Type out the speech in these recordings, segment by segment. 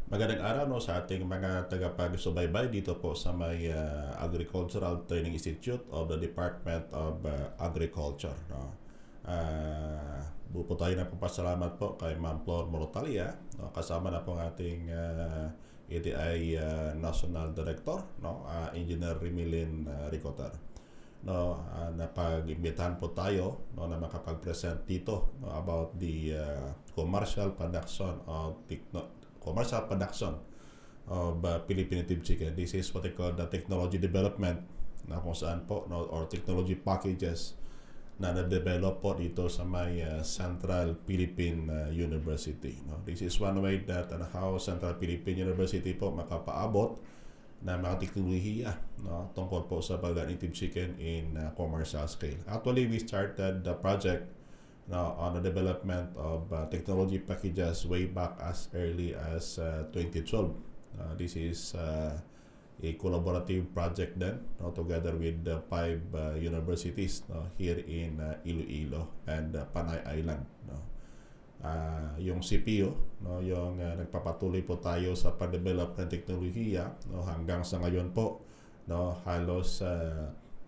Magandang araw no sa ating mga tagapagsubaybay dito po sa may Agricultural Training Institute of the Department of Agriculture. No? Bupo tayo na papasalamat po kay Ma'am Flor Morotalia, no? Kasama na po ang ating ATI National Director, no? Engineer Remilin Ricoter. No, napag-imbitahan po tayo no, na makapag-present dito no, about the commercial production of Philippine native chicken. This is what they call the technology development na kung saan po no, or technology packages na na-develop po dito sa may Central Philippine University. No? This is one way that how Central Philippine University po makapaabot na mga teknolohiya no, tungkol po sa pag-native chicken in commercial scale. Actually, we started the project on the development of technology packages way back as early as 2012. This is a collaborative project then no, together with the 5 universities no, here in Iloilo and Panay Island. No. Yung CPU, no, yung nagpapatuloy po tayo sa pag-develop ng teknolohiya no, hanggang sa ngayon po no, halos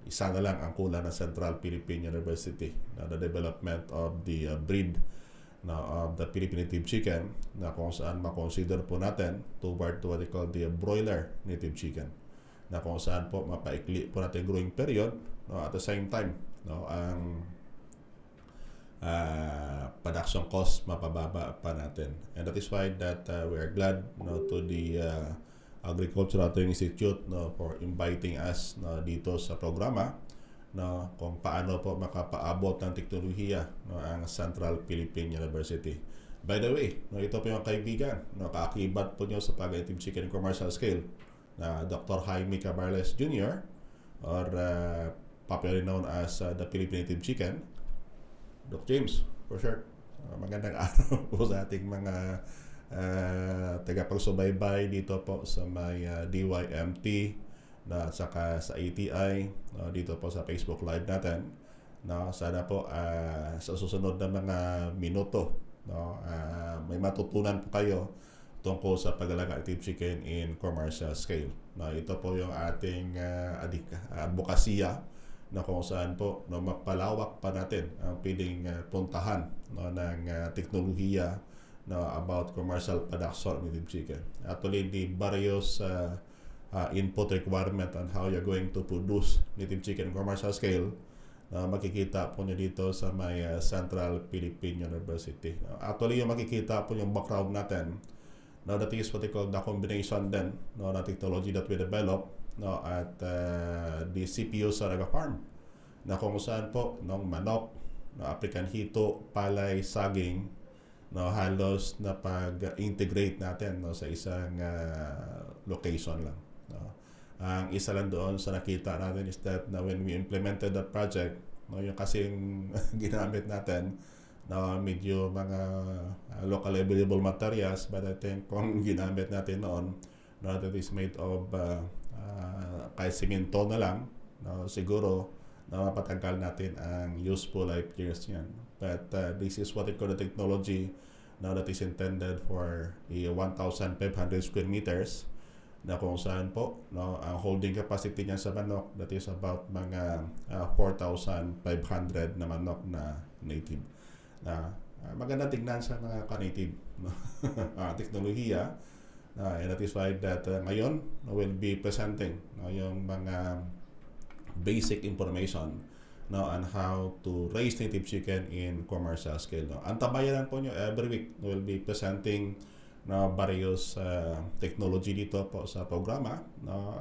isa na lang ang kulang ng Central Philippine University na the development of the breed no, of the Philippine native chicken na kung saan makonsider po natin toward to what they call the broiler native chicken na kung saan po mapaikli po natin growing period no, at the same time no, ang production cost mapababa pa natin. And that is why that we are glad no, to the Agricultural Training Institute no, for inviting us no, dito sa programa no, kung paano po makapaabot ng teknolohiya no, ang Central Philippine University. By the way, no, ito po yung kaibigan, no, kaakibat po nyo sa pag-native chicken commercial scale na Dr. Jaime Cabarles Jr. or popularly known as the Philippine native chicken. Doc James, for sure. Magandang araw po sa ating mga tagapagsubaybay dito po sa may DYMT na saka sa ATI dito po sa Facebook Live natin. No, sana po sa susunod na mga minuto no, may matutunan po kayo tungkol sa pag-alaga ng native chicken in commercial scale. No, ito po yung ating advokasya na kung saan po no, mapalawak pa natin ang piling puntahan no, ng teknolohiya no, about commercial production of native chicken. Actually, the various input requirement on how you're going to produce native chicken in commercial scale makikita po nyo dito sa may Central Philippine University. Actually, yung makikita po yung background natin, no, that is what they call the combination then no, na technology that we develop no, at the CPU Saraga Farm na kung saan po ng manok, no, African hito, palay, saging no, halos na pag-integrate natin no, sa isang location lang. No. Ang isa lang doon sa nakita natin is that na when we implemented that project, no, yung kasing ginamit natin na medyo mga local available materials, but I think kung ginamit natin noon, no, that is made of kahit simento na lang, no, siguro na mapatagal natin ang useful life years yan. But this is what we call the technology now that is intended for a 1,500 square meters na kung saan po no, ang holding capacity niya sa manok that is about mga 4,500 na manok na native. Maganda tignan sa mga ka-native no? Teknolohiya. And that is why that ngayon will be presenting no, yung mga basic information no, on how to raise native chicken in commercial scale. No. Antabayanan po nyo every week will be presenting no, various technology dito po sa programa no,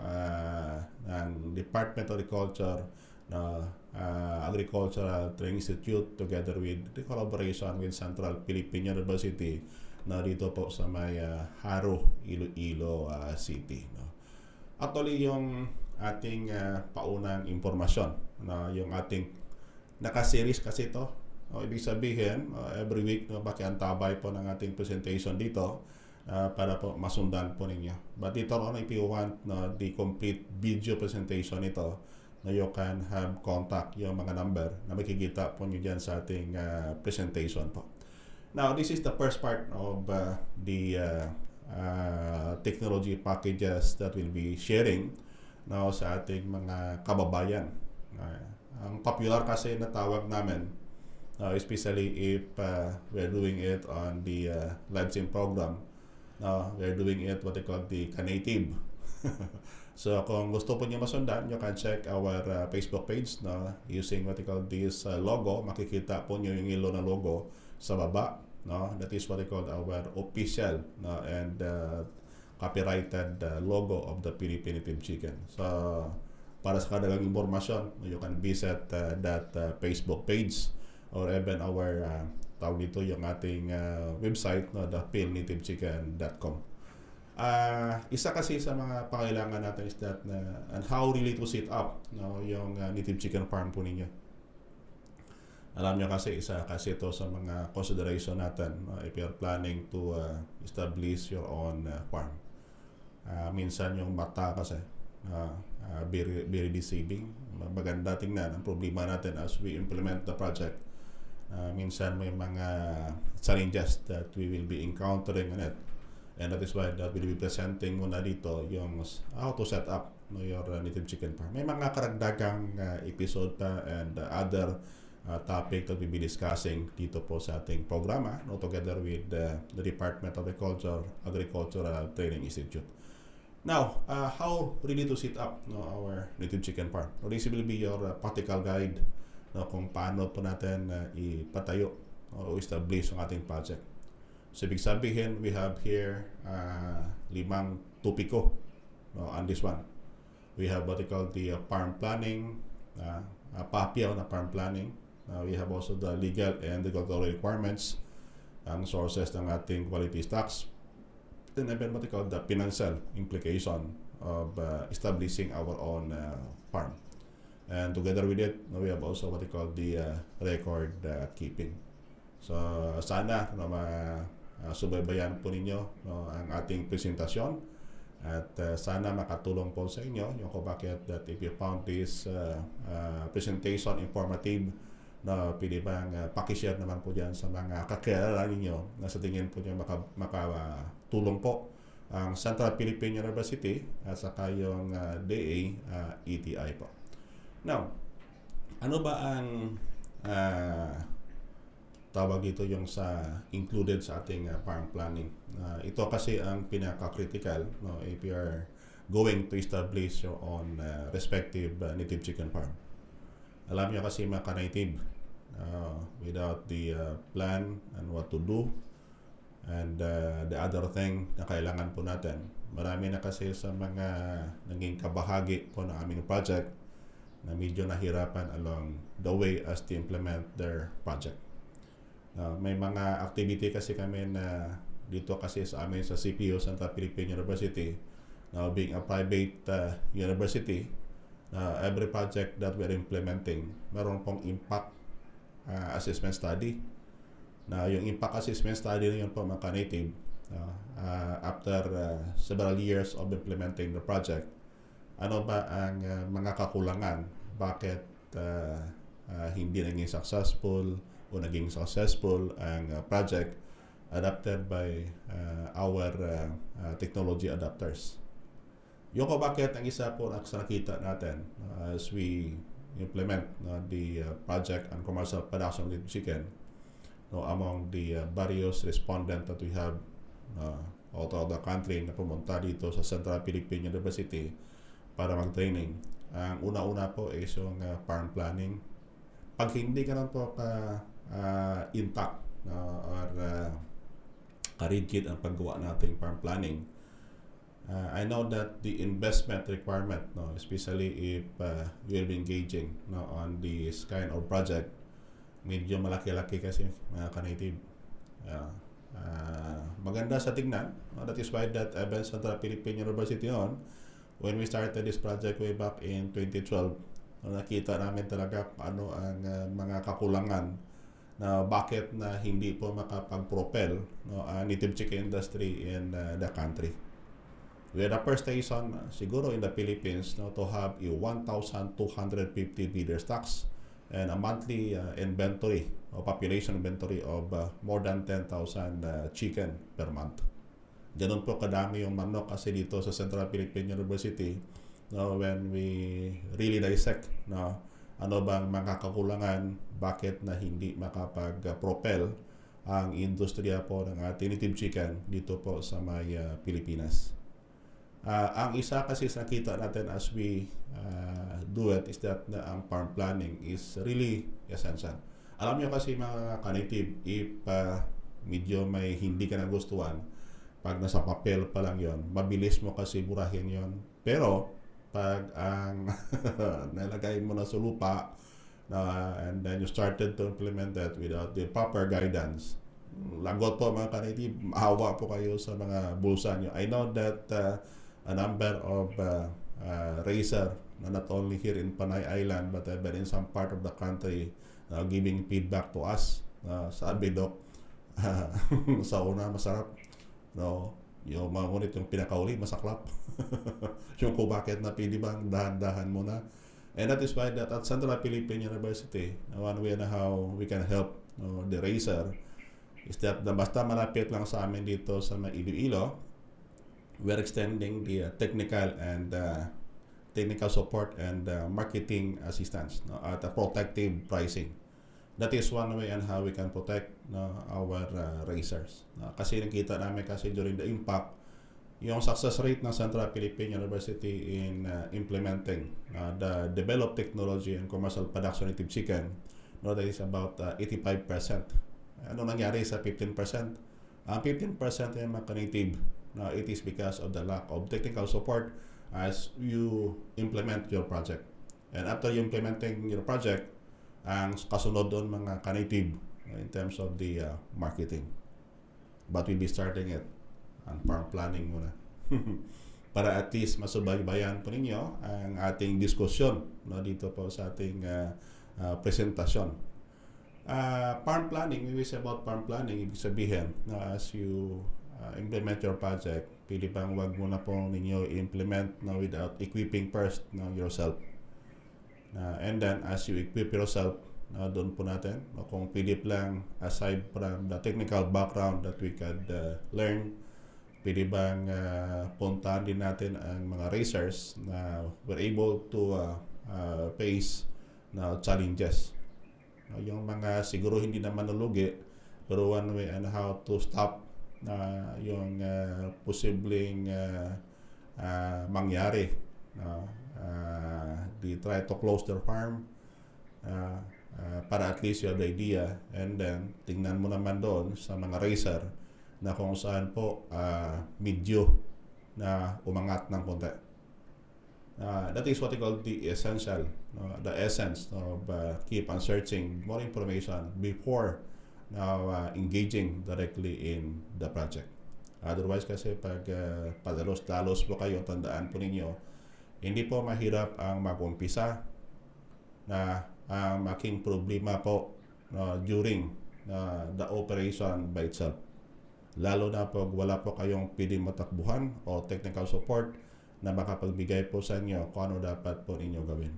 ng Department of Agriculture no, Agricultural Training Institute together with the collaboration with Central Philippine University na dito po sa may Haro, Iloilo City. No. Actually, yung ating paunang impormasyon na yung ating naka-series kasi ito. Ibig sabihin, every week pakiantabay po ng ating presentation dito para po masundan po ninyo. But later on, if you want the complete video presentation ito, you can have contact yung mga number na makikita po nyo dyan sa ating presentation po. Now, this is the first part of the technology packages that we'll be sharing now sa ating mga kababayan. Ang popular kasi na tawag namin, especially if we're doing it on the live stream program, we're doing it what they call the Kanative. So kung gusto po niyo masundan, you can check our Facebook page using what they call this logo. Makikita po niyo yung yellow na logo sa baba. That is what they call our official and copyrighted logo of the Philippine Native Chicken. So para sa kadagang impormasyon, you can visit that Facebook page or even our tawag dito yung ating website, thepilnativechicken.com. Isa kasi sa mga pangailangan natin is that and how really to set up yung native chicken farm po ninyo. Alam nyo kasi isa kasi ito sa mga consideration natin if you're planning to establish your own farm. Minsan yung mata kasi very deceiving. Maganda tingnan. Ang problema natin as we implement the project, minsan may mga challenges that we will be encountering on it. And that is why that we'll be presenting muna dito yung how to set up your native chicken farm. May mga karagdagang episode pa and other topic that we'll be discussing dito po sa ating programa together with the Department of Agricultural Training Institute. Now, how really to set up our native chicken farm? This will be your practical guide kung paano po natin ipatayo o establish ang ating project. So, ibig sabihin, we have here 5 topiko on this one. We have what we call the farm planning, PAPIAW na farm planning. We have also the legal and regulatory requirements, ang sources ng ating quality stocks, then even what we call the financial implication of establishing our own farm. And together with it, we have also what we call the record keeping. So, sana subaybayan po ninyo ang ating presentasyon at sana makatulong po sa inyo yung kung bakit that if you found this presentation informative pwede bang pakishare naman po dyan sa mga kakilala ninyo na sa tingin po nyo makatulong po ang Central Philippine University at saka yung DA-ETI po. Now, ano ba ang tawag dito yung sa included sa ating farm planning? Ito kasi ang pinaka-critical if you are going to establish your own respective native chicken farm. Alam nyo kasi mga ka-native, without the plan and what to do and the other thing na kailangan po natin, marami na kasi sa mga naging kabahagi po ng aming project na medyo nahirapan along the way as to implement their project. May mga activity kasi kami na dito kasi sa amin sa CPU, Central Philippine University, now being a private university, every project that we're implementing, meron pong impact assessment study. Na yung impact assessment study na yun po mga native, after several years of implementing the project, ano ba ang mga kakulangan? Bakit hindi naging successful o naging successful ang project adapted by our technology adapters. Yung ko bakit ang isa po na nakita natin as we implement the project and commercial production of chicken among the various respondents that we have out of the country na pumunta dito sa Central Philippine University para mag-training. Ang una-una po is yung farm planning. Pag hindi ka lang po intact or karigid ang paggawa nating farm planning, I know that the investment requirement, especially if you'll be engaging on this kind of project, medyo malaki-laki kasi mga ka-native. Maganda sa tingnan. That is why that even Central Philippine University when we started this project way back in 2012, nakita namin talaga paano ang mga kakulangan na bakit na hindi po makapag-propel ang native chicken industry in the country. We are the first station siguro in the Philippines to have a 1,250 breeder stocks and a monthly inventory or population inventory of more than 10,000 chicken per month. Ganun po kadami yung manok kasi dito sa Central Philippine University, no, when we really dissect, no, ano bang mga kakulangan, bakit na hindi makapag-propel ang industriya po ng ating native chicken dito po sa may Pilipinas. Ang isa kasi sa nakita natin as we do it is that ang farm planning is really essential. Alam nyo kasi mga ka-native, if medyo may hindi ka nagustuhan, pag nasa papel pa lang yon, mabilis mo kasi burahin yon. Pero pag ang nalagay mo na sa lupa and then you started to implement that without the proper guidance, lagot po mga ka-native, maawa po kayo sa mga bulsa nyo. I know that a number of racer, not only here in Panay Island but in some part of the country, giving feedback to us. Sabi, Dok, sa una masarap, no, yung mga ngunit yung pinakauli masaklap. Yung kung bakit na pili bang dahan-dahan muna. And that is why that at Central Philippine University, one way na how we can help the racer is that basta malapit lang sa amin dito sa Iloilo, we're extending the technical and technical support and marketing assistance, no, at a protective pricing. That is one way and how we can protect, no, our racers. Kasi nakita namin kasi during the impact, yung success rate ng Central Philippine University in implementing the developed technology and commercial production of native chicken, no, that is about 85%. Ano nangyari sa 15%? Ang 15% ay mga native. It is because of the lack of technical support as you implement your project. And after you implementing your project, ang kasunod doon mga ka-native in terms of the marketing. But we'll be starting it ang farm planning muna. Para at least masubaybayan po ninyo ang ating diskusyon, no, dito po sa ating presentasyon. Farm planning, when we say about farm planning, ibig sabihin na as you implement your project, pili bang wag muna po ninyo i-implement without equipping first yourself. And then as you equip yourself, doon po natin, kung pili lang aside from the technical background that we could learn, pili bang puntahan din natin ang mga racers na were able to face challenges. Yung mga siguro hindi naman nalugi, pero one way and how to stop yung posibleng mangyari. They try to close their farm para at least you have the idea, and then tingnan mo naman doon sa mga racer na kung saan po medyo na umangat ng konti. That is what we call the essential, the essence of keep on searching more information before engaging directly in the project. Otherwise kasi pag padalos-dalos po kayo, tandaan po ninyo, hindi po mahirap ang mag-umpisa na making problema po during the operation by itself. Lalo na pag wala po kayong pwedeng matakbuhan o technical support na makapagbigay po sa inyo kung ano dapat po ninyo gawin.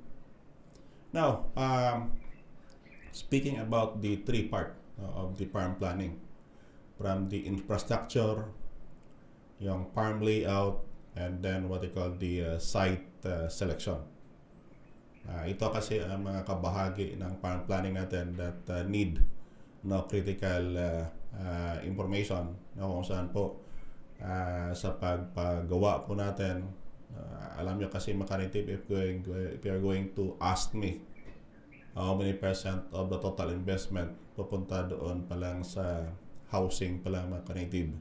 Now, speaking about the three part of the farm planning, from the infrastructure, yung farm layout, and then what they call the site selection. Ito kasi ang mga kabahagi ng farm planning natin that need critical information kung saan po sa paggawa po natin. Alam nyo kasi makanitive, if you are going to ask me how many percent of the total investment pupunta doon pa lang sa housing pa lang makanitive,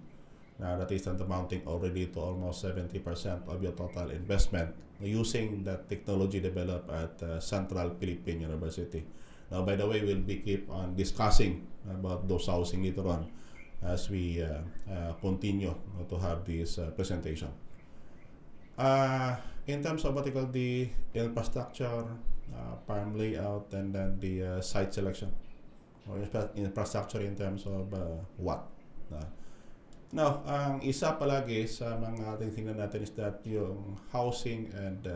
that is amounting already to almost 70% of your total investment using the technology developed at Central Philippine University. Now, by the way, we'll be keep on discussing about those housing later on as we continue to have this presentation. In terms of what we call the infrastructure, farm layout, and then the site selection, or infrastructure in terms of what? Now, ang isa palagi sa mga ating tingnan natin is that yung housing and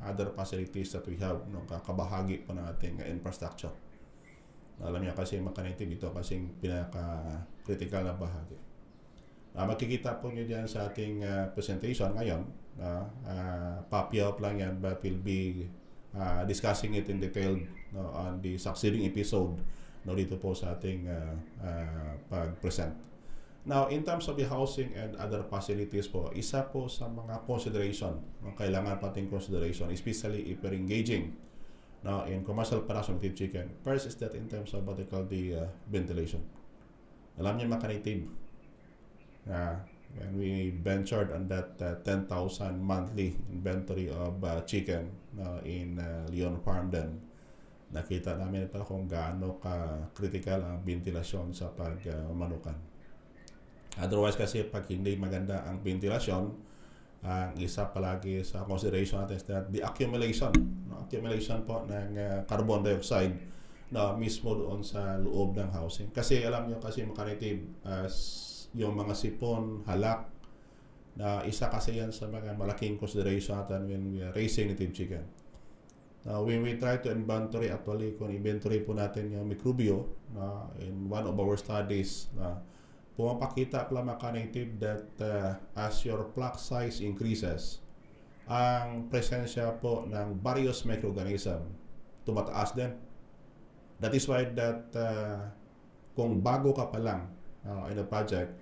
other facilities that we have, kabahagi po ng ating infrastructure. Alam niyo kasi makanitive ito kasi pinaka-critical na bahagi. Makikita po nyo dyan sa ating presentation ngayon. Copy up lang yan, but we'll be discussing it in detail on the succeeding episode dito po sa ating pag-present. Now, in terms of the housing and other facilities po, isa po sa mga consideration, kailangan pating consideration, especially if we're engaging in commercial production of chicken. First is that in terms of what they call the ventilation. Alam niyo mga native, when we ventured on that 10,000 monthly inventory of chicken in Leon Farm, then nakita namin ito kung gaano ka-critical ang ventilasyon sa pagmanukan. Otherwise kasi pag hindi maganda ang ventilasyon, ang isa palagi sa consideration natin is that the accumulation po ng carbon dioxide na mismo doon sa loob ng housing. Kasi alam nyo kasi mga native, yung mga sipon, halak, na isa kasi yan sa mga malaking consideration natin when we are raising native chicken. Now, when we try to inventory, actually, kung inventory po natin yung mikrobyo, in one of our studies, pumapakita pala mga native that as your flock size increases, ang presensya po ng various microorganism tumataas din. That is why that kung bago ka pa lang in a project,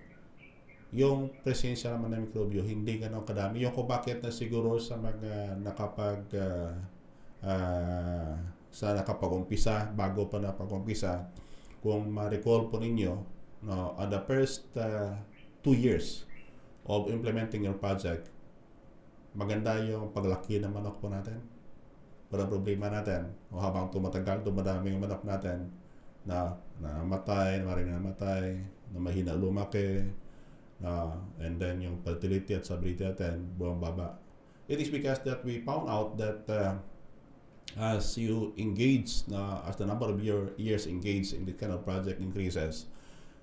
yung presensya naman ng mikrobyo hindi gano'ng kadami. Yung kung bakit na siguro sa mga nakapag-umpisa, bago pa napag-umpisa, kung ma-recall po ninyo, on the first 2 years of implementing your project, maganda yung paglaki ng manok po natin. Pero problema natin, habang tumatagal, dumadami yung manok natin na namatay, na mahina lumaki, and then yung fertility at stability natin bumababa. It is because that we found out that as you engage, as the number of years engaged in this kind of project increases,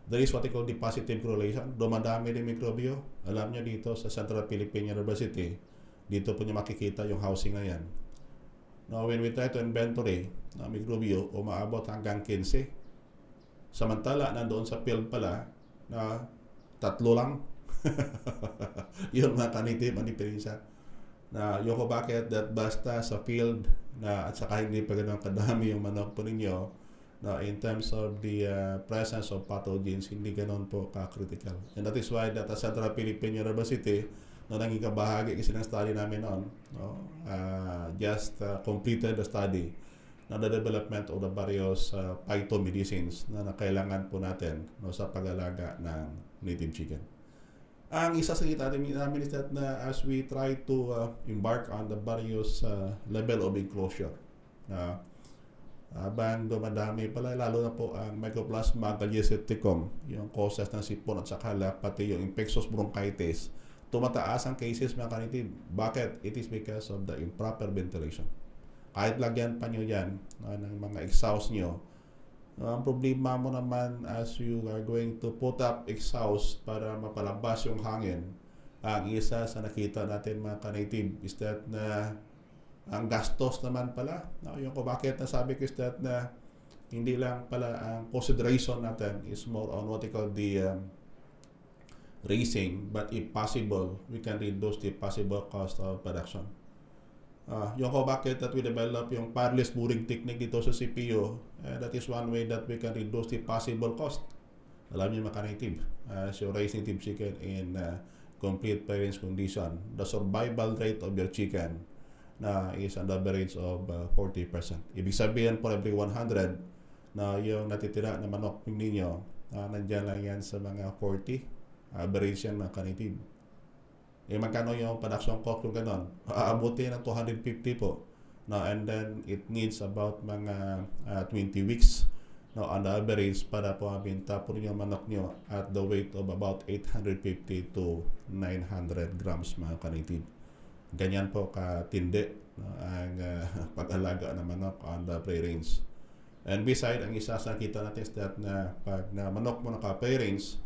there is what they call the positive correlation. Dumadami din mikrobyo. Alam niyo dito sa Central Philippine University, dito po niyo makikita yung housing na yan. Now, when we try to inventory na mikrobyo, umaabot hanggang 15. Samantala, nandoon sa field pala na 3 lang. Yun mga kanitive, ang diferensya. Na yung ko bakit that basta sa field na at saka hindi pa ganun kadami yung manok po ninyo, na in terms of the presence of pathogens, hindi ganun po ka-critical. And that is why that Central Philippine University, na naging kabahagi kasi ng study namin noon, just completed the study na the development of the various phytomedicines na kailangan po natin sa pag-alaga ng native chicken. Ang isa sa kita namin is that na as we try to embark on the various level of enclosure, habang dumadami pala, lalo na po ang Mycoplasma gallosepticum, yung causes ng sipon at saka pati yung infectious bronchitis, tumataas ang cases mga kanitive. Bakit? It is because of the improper ventilation. Kahit lagyan pa nyo yan ng mga exhaust nyo, ang problema mo naman as you are going to put up exhaust para mapalabas yung hangin, ang isa sa nakita natin mga kanitive is that na ang gastos naman pala. Yung kung bakit nasabi ko is that na hindi lang pala ang consideration natin is more on what they call the raising, but if possible, we can reduce the possible cost of production. Yung kung bakit that we develop yung wireless boring technique dito sa CPU, that is one way that we can reduce the possible cost. Alam niyo mga native, as you raise native chicken in complete parents condition, the survival rate of your chicken is an average of 40%. Ibig sabihin for every 100 na yung natitira na manok ninyo, nandyan lang yan sa mga 40. Average yan mga kanitive. Magkano yung production cost yung ganon? Aabutin ng 250 po. And then it needs about mga 20 weeks on the average para po mabinta po yung manok nyo at the weight of about 850 to 900 grams mga kanitive. Ganyan po katindi ang pag-alaga ng manok on the free range. And beside, ang isa sa nakita natin is that na pag na manok mo naka-free range,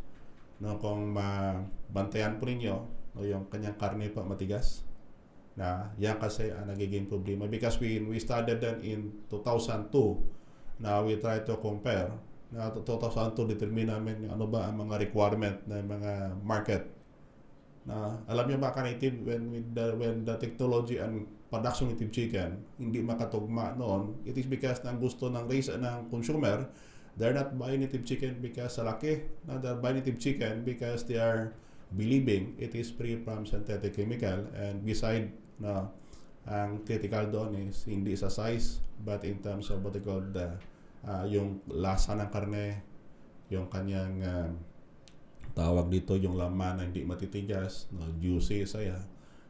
kung mabantayan po ninyo, yung kanyang karne pa matigas, yan kasi ang nagiging problema. Because we studied that in 2002, now we try to compare na saan to determine namin yung ano ba ang mga requirement ng mga market. Na alam niyo ba ka-native, when the technology and production native chicken hindi makatugma noon, it is because ng gusto ng race ng consumer. They're not buying native chicken because sa laki. No, they're buying native chicken because they are believing it is free from synthetic chemical, and beside na ang critical doon is hindi sa size but in terms of what they call the yung lasa ng karne, yung kanyang tawag dito, yung laman na hindi matitigas, no, juicy saya,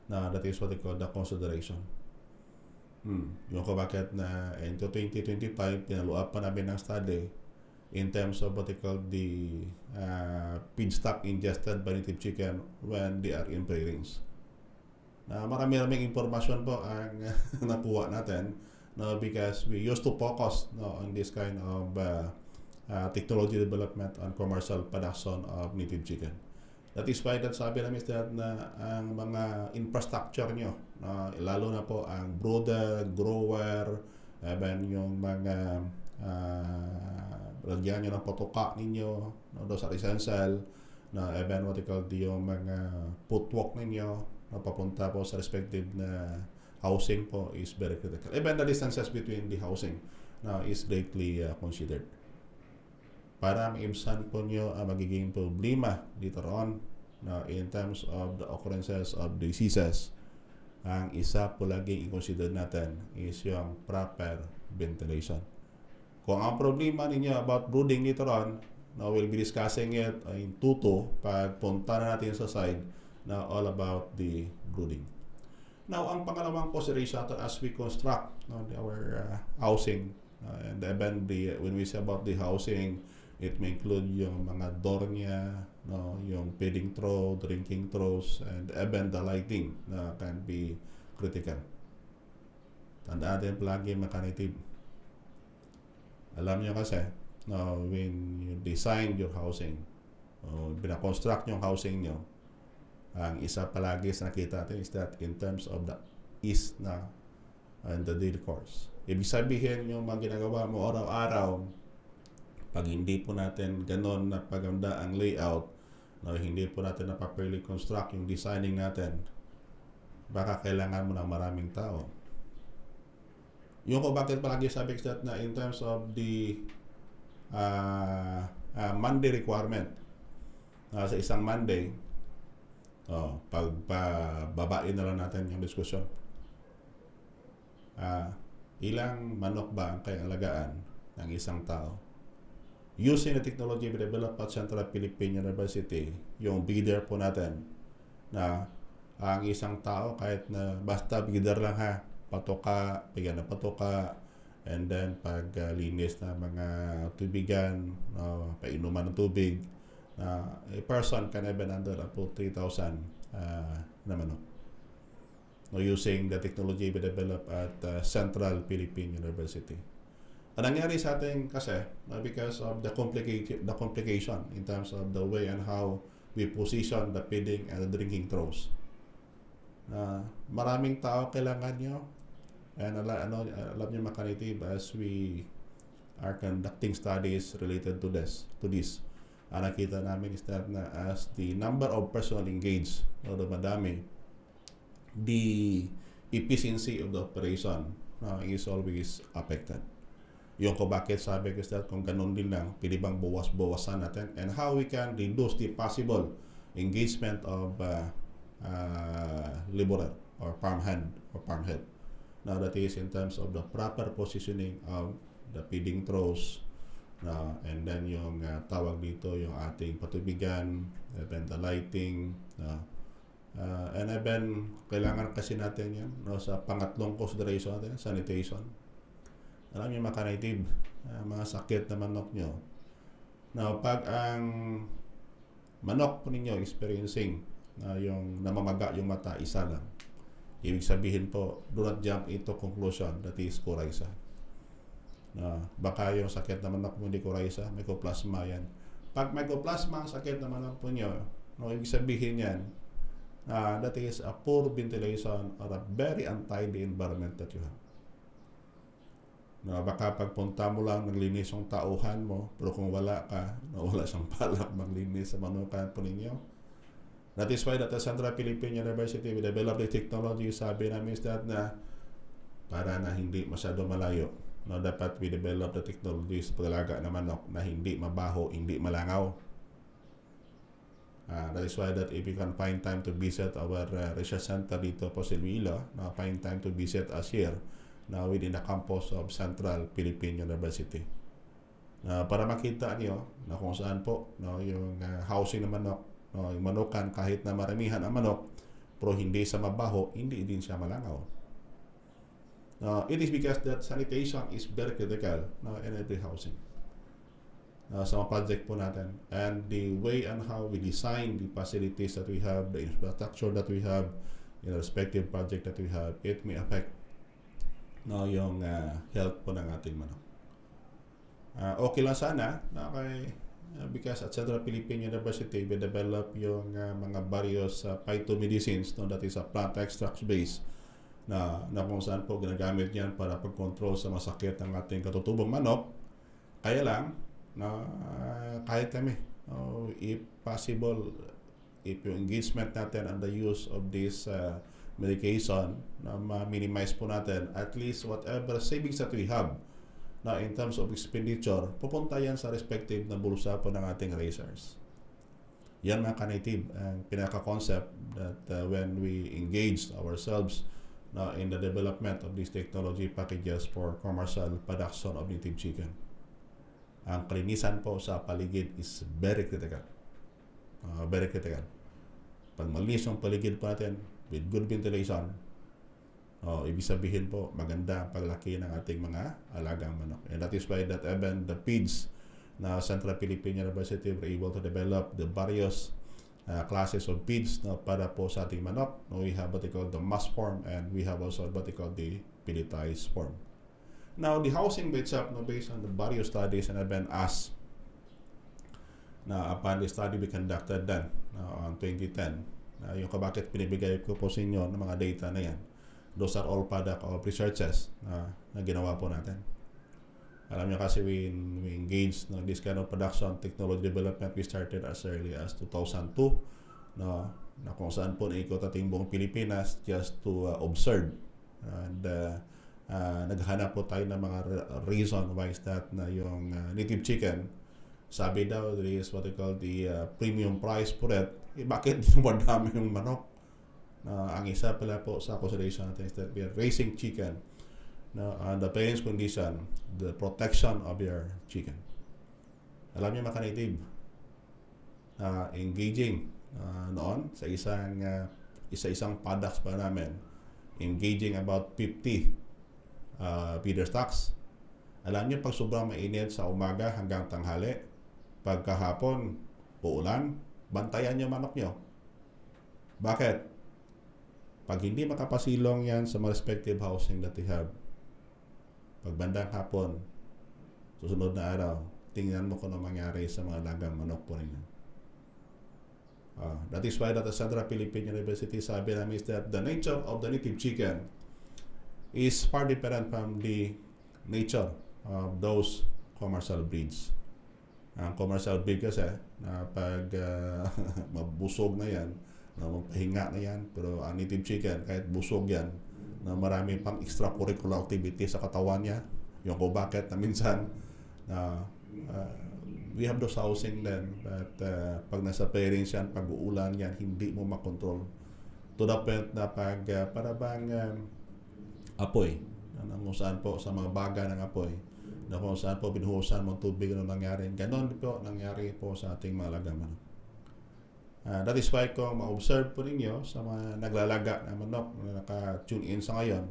na that is what they call the consideration. Yung ko bakit na into 2025 pinaluap pa namin ng study in terms of what they call the feedstock ingested by native chicken when they are in free range. Na marami-raming impormasyon po ang nakuha natin, no, because we used to focus, no, on this kind of technology development and commercial production of native chicken. That is why that sabi namin that na ang mga infrastructure nyo, lalo na po ang brooder, grower, even yung mga lagyan nyo ng patuka ninyo, no, doon sa essential, na even what you call yung mga footwalk ninyo na papunta po sa respective na housing po is very critical. Even the distances between the housing is greatly considered. Para maibsan po nyo ang magiging problema later on in terms of the occurrences of diseases, ang isa po laging i-consider natin is yung proper ventilation. Kung ang problema ninyo about brooding later on, we'll be discussing it in tuto pag punta na natin sa side na all about the brooding. Now, ang pangalawang consideration as we construct our housing, and even when we say about the housing, it may include yung mga door niya, yung feeding trough, drinking troughs, and even the lighting na can be critical. Tandaan din palagi mga native. Alam niyo kasi, when you design your housing, bina-construct yung housing niyo, ang isa palagi sa nakita natin is that in terms of the ease na and the daily course. Ibig sabihin yung mga ginagawa mo araw-araw, pag hindi po natin ganon na paganda ang layout, hindi po natin na properly construct yung designing natin, baka kailangan mo ng maraming tao. Yung ko bakit palagi sabi that na in terms of the Monday requirement, sa isang Monday, pag babain na lang natin yung diskusyon. Ilang manok ba ang kayang alagaan ng isang tao? Using the technology developed at Central Philippine University, yung breeder po natin, na ang isang tao kahit na basta breeder lang ha, patoka, bigyan ng patoka, and then pag linis na mga tubigan, painuman ng tubig, a person can even under up to 3,000 na manok. Using the technology developed at Central Philippine University. Ang nangyari sa atin kasi, because of the complication in terms of the way and how we position the feeding and the drinking troughs. Maraming tao kailangan nyo, and alam nyo mga native, as we are conducting studies related to this, ang nakita namin is that na as the number of personnel engaged, madami, the efficiency of the operation is always affected. Yung ko bakit sabi ko is that kung ganun din lang, pwede bang bawas-bawasan natin, and how we can reduce the possible engagement of laborer or farmhand or farmhead. Now that is in terms of the proper positioning of the feeding troughs, and then yung tawag dito yung ating patubigan, even the lighting, and even kailangan kasi natin yan sa pangatlong consideration natin, sanitation. Alam niyo mga native, mga sakit na manok nyo. Now, pag ang manok po ninyo experiencing yung namamaga yung mata, isa lang, ibig sabihin po, do not jump into conclusion that is coryza. Baka yung sakit na manok mo hindi coryza, mycoplasma yan. Pag mycoplasma ang sakit na manok po nyo, ibig sabihin yan, that is a poor ventilation or a very untidy environment that you have. Na baka pagpunta mo lang, naglinis yung tauhan mo, pero kung wala ka, wala siyang balak maglinis sa manukan po ninyo. That is why that the Central Philippine University we developed the technology, sabi namin is that na para na hindi masyado malayo, no, dapat we develop the technology sa pag-alaga ng manok na hindi mabaho, hindi malangaw. That is why that if you can find time to visit our research center dito po sa Iloilo, find time to visit us here within the campus of Central Philippine University. Para makita niyo na kung saan po yung housing ng manok, yung manukan kahit na maramihan ang manok, pero hindi sa mabaho, hindi din siya malangaw. It is because that sanitation is very critical in every housing. Sa mga project po natin, and the way and how we design the facilities that we have, the infrastructure that we have in the respective project that we have, it may affect yung health po ng ating manok. Okay lang sana because at Central Philippine University we develop yung mga various phytomedicines, that is a plant extracts base na kung saan po ginagamit yan para pag-control sa masakit ng ating katutubong manok. Kaya lang kahit kami, if possible, if yung engagement natin and the use of this medication na ma-minimize po natin, at least whatever savings that we have in terms of expenditure, pupunta yan sa respective na bulsa po ng ating raisers. Yan mga ka-native ang pinaka-concept that when we engage ourselves in the development of these technology packages for commercial production of native chicken. Ang kalinisan po sa paligid is very critical. Very critical. Pag malinis yung paligid po natin with good ventilation, ibig sabihin po maganda ang paglaki ng ating mga alagang manok. And that is why that even the PIDS na Central Philippine University were able to develop the various classes of PIDS para po sa ating manok. We have what they call the mass form, and we have also what they call the pelletized form. Now, the housing by itself, based on the various studies, and I've been asked upon the study we conducted then on 2010, yung bakit pinibigay ko po sa inyo ng mga data na yan. Those are all product of researches na ginawa po natin. Alam niyo kasi we engaged this kind of production technology development. We started as early as 2002 na kung saan po naikot ating buong Pilipinas just to observe. And naghanap po tayo ng mga reason why is that na yung native chicken, sabi daw there is what they call the premium price for it. Bakit dumadami yung manok? Ang isa pala po sa consideration natin is that we are raising chicken on the parents condition, the protection of your chicken. Alam niyo mga ka-native, engaging noon sa isang products pa namin, engaging about 50 feeder stocks. Alam niyo, pag sobrang mainit sa umaga hanggang tanghali, pagkahapon uulan, bantayan niyo manok niyo. Bakit? Pag hindi makapasilong yan sa mga respective housing that we have, pag bandang hapon, susunod na araw, tingnan mo kung ano mangyari sa mga lagang manok po ninyo. That is why that the Central Philippine University sabi namin is that the nature of the native chicken is far different from the nature of those commercial breeds. Ang commercial breed kasi, pag mabusog na yan, magpahinga na yan, pero ang native chicken, kahit busog yan, na marami pang extracurricular activity sa katawan niya, yung kung bakit na minsan, we have those housing then, but pag nasa parents yan, pag uulan yan, hindi mo makontrol. To the point na pag para bang apoy, kung saan po sa mga baga ng apoy, na kung saan po binuhusan mong tubig na nangyari. Ganon po nangyari po sa ating mga alagang manok. That is why kung ma-observe po ninyo sa mga naglalaga ng manok na naka-tune in sa ngayon,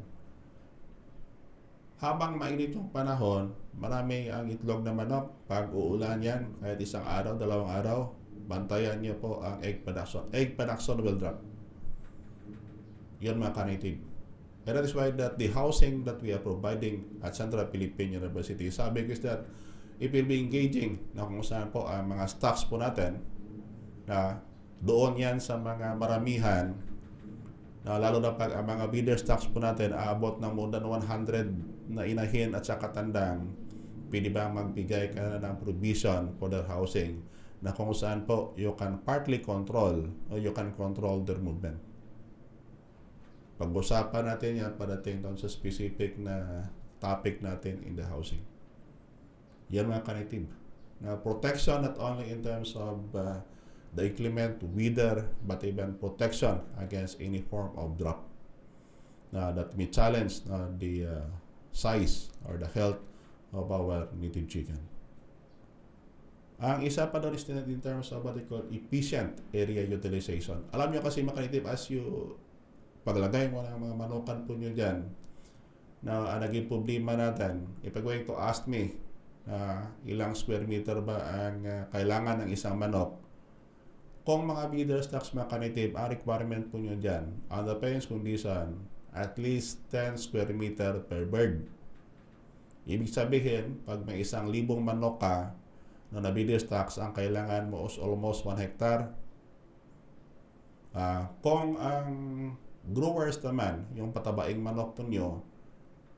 habang mainit yung panahon, marami ang itlog na manok. Pag uulan yan, kahit isang araw, dalawang araw, bantayan nyo po ang egg production. Egg production will drop. Yun mga ka-native. And that is why that the housing that we are providing at Central Philippine University, sabi ko is that it will be engaging na kung saan po ang mga stocks po natin na doon yan sa mga maramihan Lalo na pag ang mga bidder stocks po natin aabot ng more than 100 na inahin at saka tandang, pwede ba magbigay ka ng provision for their housing na kung saan po you can partly control or you can control their movement. Pag-usapan natin yan padating doon sa specific na topic natin in the housing. Yan mga kanitib. Na protection not only in terms of the inclement weather, but even protection against any form of drop that may challenge the size or the health of our native chicken. Ang isa pa doon is in terms of what they call efficient area utilization. Alam nyo kasi mga kanitib, as you paglagay mo ng mga manukan po nyo dyan, na naging problema natin, if you're going to ask me, ilang square meter ba ang kailangan ng isang manok, kung mga feeder stocks mga kanitib, ang requirement po nyo dyan, under parents condition, at least 10 square meter per bird. Ibig sabihin, pag may 1,000 manok ka, na feeder stocks, ang kailangan mo is almost 1 hectare. Kung ang growers naman, yung patabaing manok po nyo,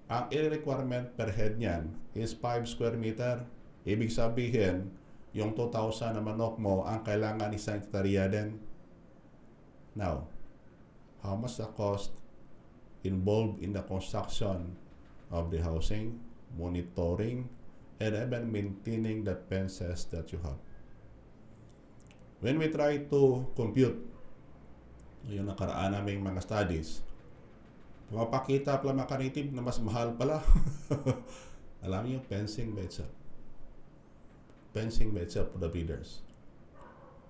ang requirement per head niyan is 5 square meter. Ibig sabihin, yung 2,000 na manok mo, ang kailangan 1 hektarya din. Now, how much the cost involved in the construction of the housing, monitoring, and even maintaining the fences that you have? When we try to compute yung nakaraan naming mga studies, pumapakita pala mga kanitib na mas mahal pala. Alam niyo, fencing by itself. Fencing by itself for the breeders.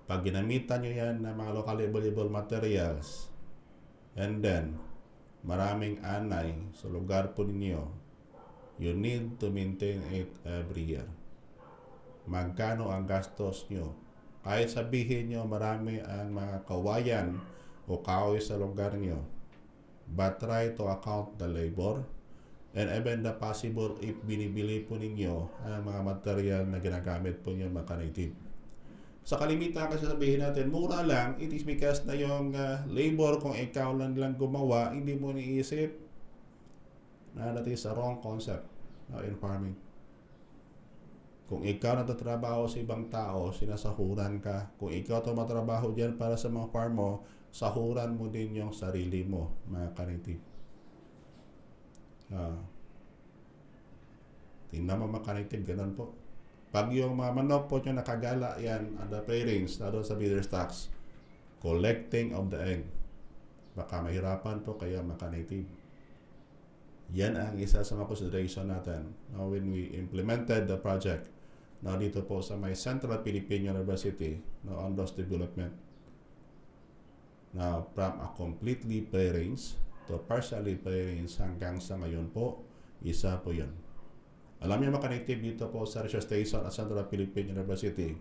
Pag ginamitan nyo yan ng mga local available materials, and then maraming anay sa lugar po ninyo, you need to maintain it every year. Magkano ang gastos nyo? Kahit sabihin nyo marami ang mga kawayan o kahoy sa lugar nyo, but try to account the labor and even the possible if binibili po ninyo ang mga material na ginagamit po nyo mga kanitib. Sa kalimitan kasi sabihin natin, mura lang, it is because na yung labor, kung ikaw lang gumawa, hindi mo niisip na that is a wrong concept in farming. Kung ikaw natatrabaho sa ibang tao, sinasahuran ka. Kung ikaw tumatrabaho dyan para sa mga farm mo, sahuran mo din yung sarili mo, mga kanitib. Tingnan mo mga kanitib, ganun po. Pag yung mga manok po nyo nakagala yan on the pairings, na doon sa feeder stocks, collecting of the egg, baka mahirapan po kayo mga kanitib. Yan ang isa sa mga consideration natin when we implemented the project dito po sa may Central Philippine University on those development. Now, from a completely pairings to partially pairings hanggang sa ngayon po, isa po yun. Alam niyo mga kanitib, dito po sa research station at Central Philippine University,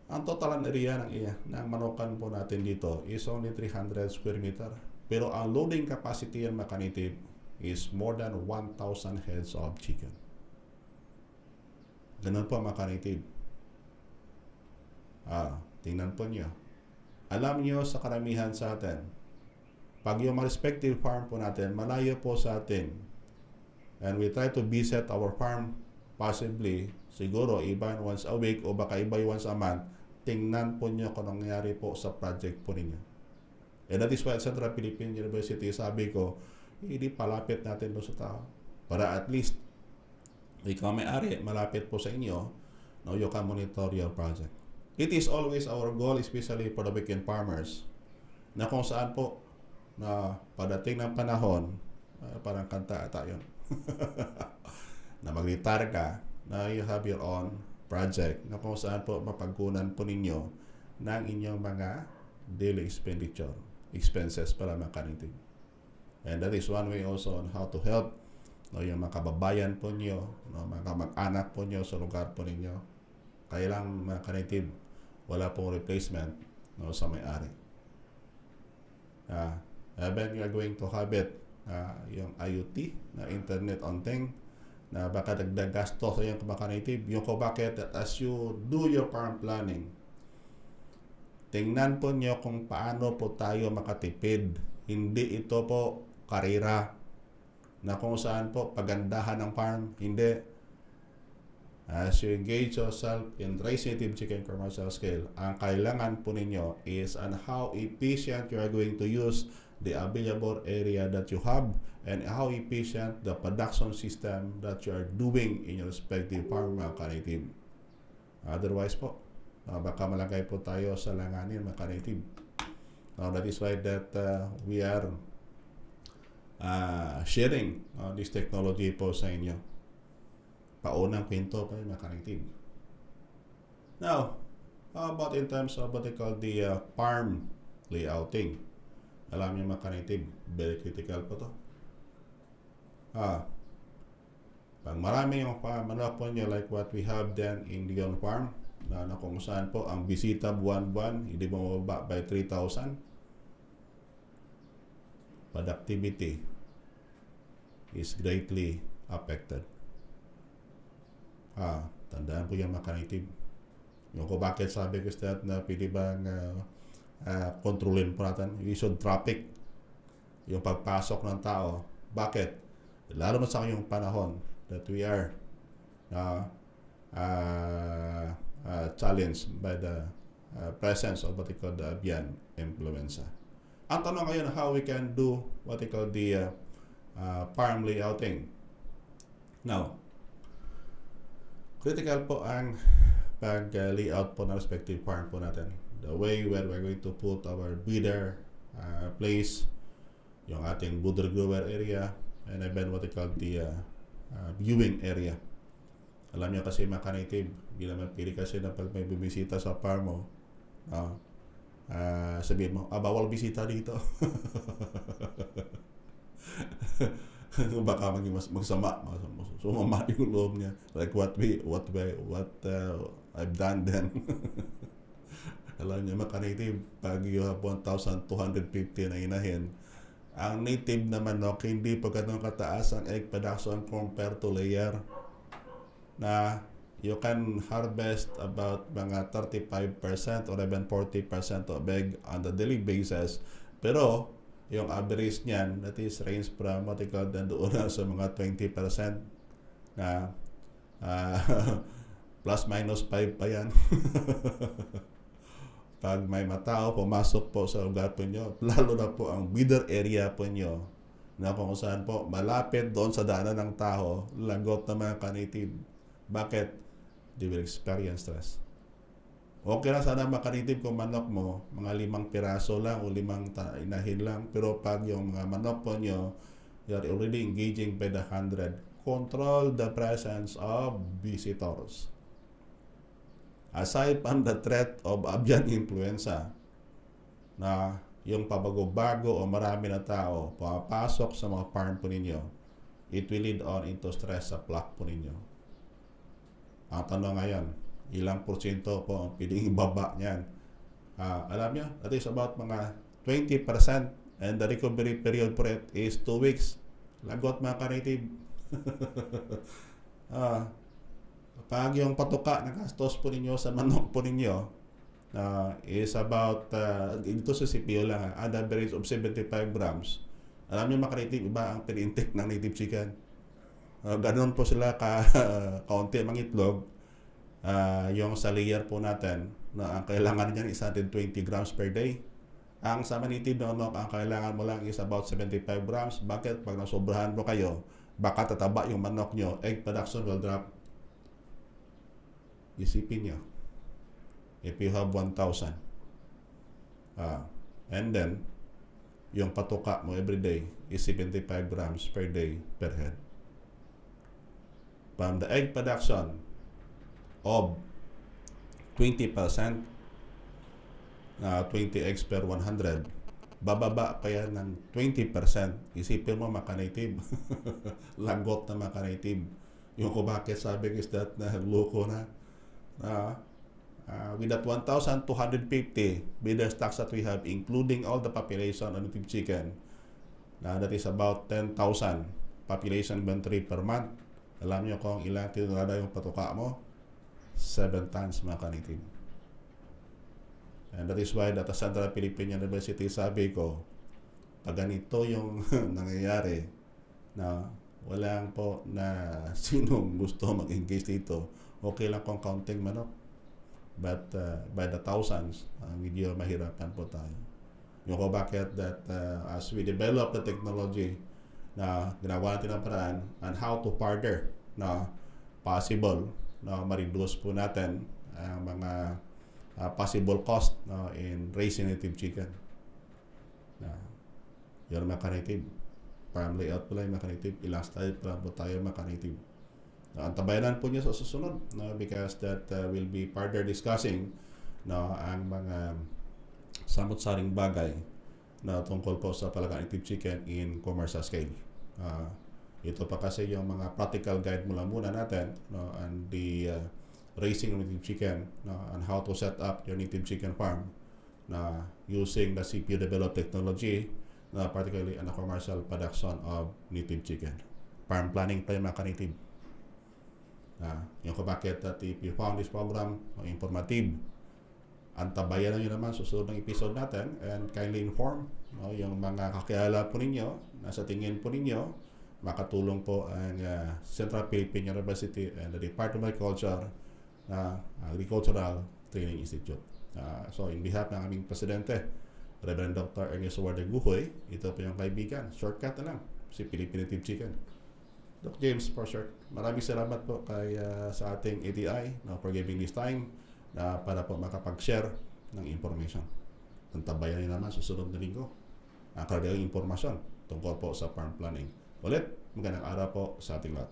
ang total area ng manukan po natin dito is only 300 square meter. Pero ang loading capacity yan mga kanitib is more than 1,000 heads of chicken. Ganun po mga kanitib. Tingnan po nyo. Alam nyo sa karamihan sa atin, pag yung respective farm po natin, malayo po sa atin, and we try to visit our farm, possibly, siguro, iba once a week o baka iba once a month, tingnan po nyo kung nangyari po sa project po ninyo. And that is why at Central Philippine University, sabi ko, hindi palapit natin doon sa tao. Para at least, ikaw may-ari, malapit po sa inyo, no, you can monitor your project. It is always our goal, especially for the weekend farmers, na kung saan po, na padating ng panahon, parang kanta ata yun, na mag-retire ka, na you have your own project, na kung saan po mapagkunan po ninyo ng inyong mga daily expenses para makanitig. And that is one way also on how to help yung mga kababayan po nyo, mga kamag-anak po nyo sa lugar po ninyo. Kaya lang mga kanitib, wala pong replacement sa may-ari. Even you are going to have it, yung IoT, na Internet on Thing, na baka dagdag gasto sa yung mga kanitib. Yung kung bakit as you do your farm planning, tingnan po nyo kung paano po tayo makatipid. Hindi ito po karera na kung saan po pagandahan ng farm. Hindi. As you engage yourself in raising native chicken commercial scale, ang kailangan po ninyo is on how efficient you are going to use the available area that you have and how efficient the production system that you are doing in your respective farm, mga ka-native. Otherwise po, baka malagay po tayo sa langanin, mga ka-native. Now, that is why that we are sharing this technology po sa inyo. Paunang kwento pa yung mga ka-native. Now, how about in terms of what they call the farm layouting? Alam niyo mga ka-native, very critical po to. Pag marami yung manok po nyo like what we have then in Leon Farm, na kung saan po ang bisita buwan-buwan, hindi bumaba by 3,000, productivity is greatly affected. Tandaan po yung mga ka-native. Yung ko bakit sabi ko that na pwede bang kontrolin po natin yung traffic, yung pagpasok ng tao. Bakit? Lalo na sa yung panahon that we are challenged by the presence of what they call the avian influenza. Ang tanong ngayon, how we can do what they call the farm layouting. Now, critical po ang pag-layout po ng respective farm po natin. The way where we're going to put our breeder place, yung ating brooder grower area, and even what they call the viewing area. Alam niyo kasi mga ka-native, hindi naman pili kasi na pag may bumisita sa farm mo, sabihin mo, bawal bisita dito. Baka maging magsama, sumama yung loob niya, like what I've done then. Alam niyo mga ka-native, pag you have 1,250 na inahin, ang native na manok hindi pa ganun kataas ang egg production compared to layer, na you can harvest about mga 35% or even 40% of egg on the daily basis, pero yung average niyan, that is range from what they call doon sa mga 20% na plus minus 5 pa yan. Pag may matao pumasok po sa lugar po nyo, lalo na po ang breeder area po nyo, na kung saan po malapit doon sa daanan ng tao, lagot na mga ka-native. Bakit? They will experience stress. Okay lang sana mga ka-native kung manok mo, mga 5 piraso lang o 5 inahin lang. Pero pag yung mga manok po nyo, you are already engaging by the 100. Control the presence of visitors. Aside from the threat of avian influenza, na yung pabago-bago o marami na tao pumapasok sa mga farm po ninyo, it will lead on into stress sa flock po ninyo. Ang tanong ngayon, ilang porsyento po ang piling ibaba niyan? Alam nyo, that is about mga 20%, and the recovery period for it is 2 weeks. Lagot mga ka-native. Pag yung patuka na gastos po ninyo sa manok po ninyo is about, ito sa CPO lang, an average of 75 grams. Alam nyo mga ka-native, iba ang pin-intake ng native chicken. Ganon po sila kaunti ang itlog. Yung sa layer po natin, na ang kailangan niyan is 120 grams per day. Ang sa native na manok, ang kailangan mo lang is about 75 grams. Bakit? Pag nasobrahan mo kayo, baka tataba yung manok nyo, egg production will drop. Isipin nyo, if you have 1,000, and then yung patuka mo every day is 75 grams per day per head. From the egg production of 20%, 20 eggs per 100, bababa pa yan ng 20%. Isipin mo mga ka-native. Lagot na mga ka-native. Yung ko bakit sabi is that na loko na. With that 1,250 breeder stocks that we have, including all the population of native chicken, that is about 10,000 population inventory per month. Alam niyo kung ilang tinulada yung patuka mo? 7 tons mga ka-native. And that is why at Central Philippine University sabi ko, pag ganito yung nangyayari, na walang po na sinong gusto mag-engage dito, okay lang kung counting manok. But by the thousands, medyo mahirapan po tayo. Yung ko bakit that as we develop the technology na ginawa natin ang paraan and how to further na possible na ma-reduce po natin ang mga possible cost in raising native chicken. Yun mga native. Farm layout po lang mga native. Ilang style pa lang po tayo mga native. Antabayanan po niyo sa susunod because that will be further discussing ang mga samot-saring bagay na tungkol po sa palagang native chicken in commercial scale. Ito pa kasi yung mga practical guide muna natin and the raising of native chicken and how to set up your native chicken farm using the CPU developed technology particularly in the commercial production of native chicken. Farm planning pa yung mga native. Yung kung bakit that if you found this program informative, antabayan nyo naman susunod ng episode natin and kindly inform yung mga kakilala po ninyo na sa tingin po ninyo makatulong po ang Central Philippine University and the Department of Agriculture Agricultural Training Institute. So in behalf ng aming presidente, Reverend Dr. Ernest Ward Guhoy, ito po yung kaibigan, shortcut na lang, si Philippine Native Chicken. Doc James, for short, maraming salamat po kay sa ating ATI for giving this time para po makapag-share ng information. Antabayan nyo naman susunod na linggo ang karagdagang impormasyon tungkol po sa farm planning. Ulit, magandang araw po sa ating lahat.